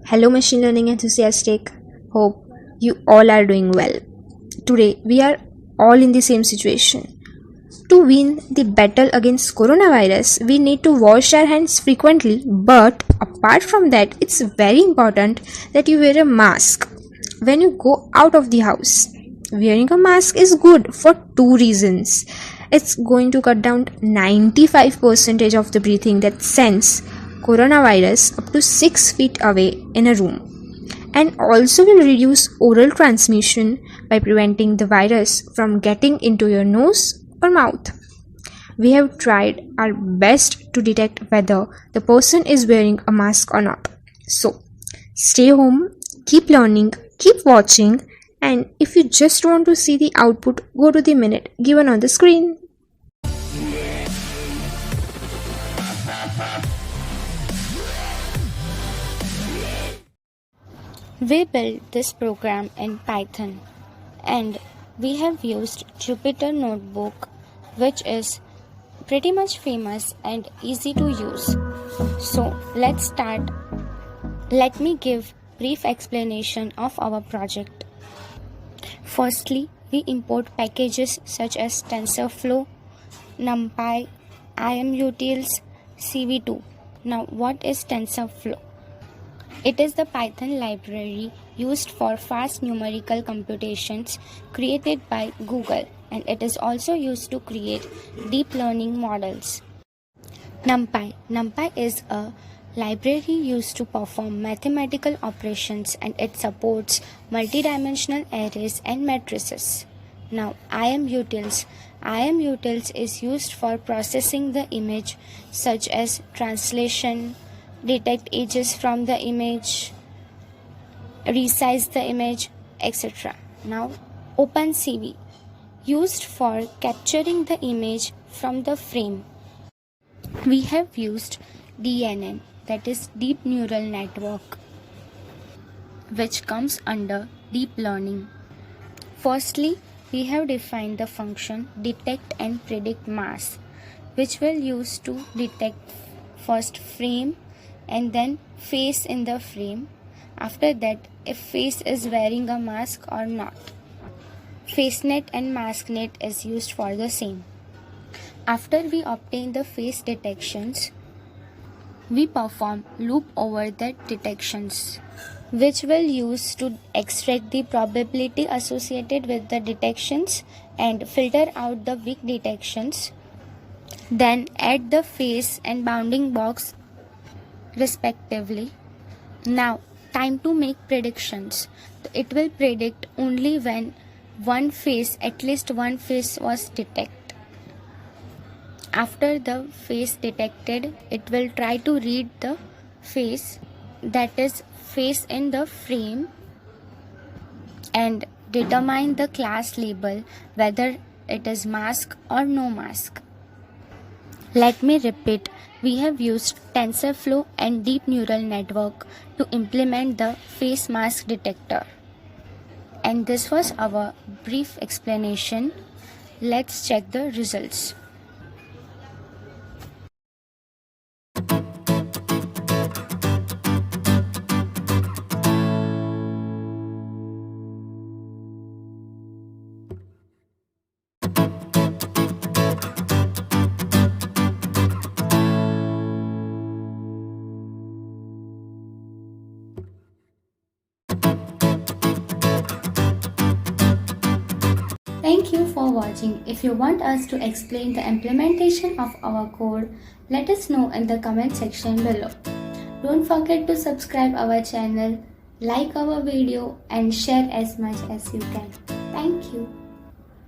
Hello, machine learning enthusiastic. Hope you all are doing well. Today, we are all in the same situation. To win the battle against coronavirus, we need to wash our hands frequently, but apart from that, it's very important that you wear a mask when you go out of the house. Wearing a mask is good for two reasons. It's going to cut down 95% of the breathing that sends coronavirus up to 6 feet away in a room, and also will reduce oral transmission by preventing the virus from getting into your nose or mouth. We have tried our best to detect whether the person is wearing a mask or not. So, stay home, keep learning, keep watching, and if you just want to see the output, go to the minute given on the screen. We built this program in Python and we have used Jupyter Notebook, which is pretty much famous and easy to use. So let's start. Let me give brief explanation of our project. Firstly, we import packages such as TensorFlow, NumPy, IMUtils, CV2. Now what is TensorFlow? It is the Python library used for fast numerical computations created by Google, and it is also used to create deep learning models. NumPy is a library used to perform mathematical operations, and it supports multidimensional arrays and matrices. Now IMUtils is used for processing the image such as translation, detect edges from the image, resize the image, etc. Now OpenCV, used for capturing the image from the frame. We have used DNN, that is Deep Neural Network, which comes under deep learning. Firstly, we have defined the function detect and predict mask, which will use to detect first frame and then face in the frame. After that, if face is wearing a mask or not. FaceNet and MaskNet is used for the same. After we obtain the face detections, we perform loop over that detections, which will use to extract the probability associated with the detections and filter out the weak detections. Then add the face and bounding box respectively. Now time to make predictions. It will predict only when at least one face was detected. After the face detected, it will try to read the face, that is face in the frame, and determine the class label whether it is mask or no mask. Let me repeat, we have used TensorFlow and Deep Neural Network to implement the face mask detector. And this was our brief explanation. Let's check the results. Thank you for watching. If you want us to explain the implementation of our code, let us know in the comment section below. Don't forget to subscribe our channel, like our video and share as much as you can. Thank you.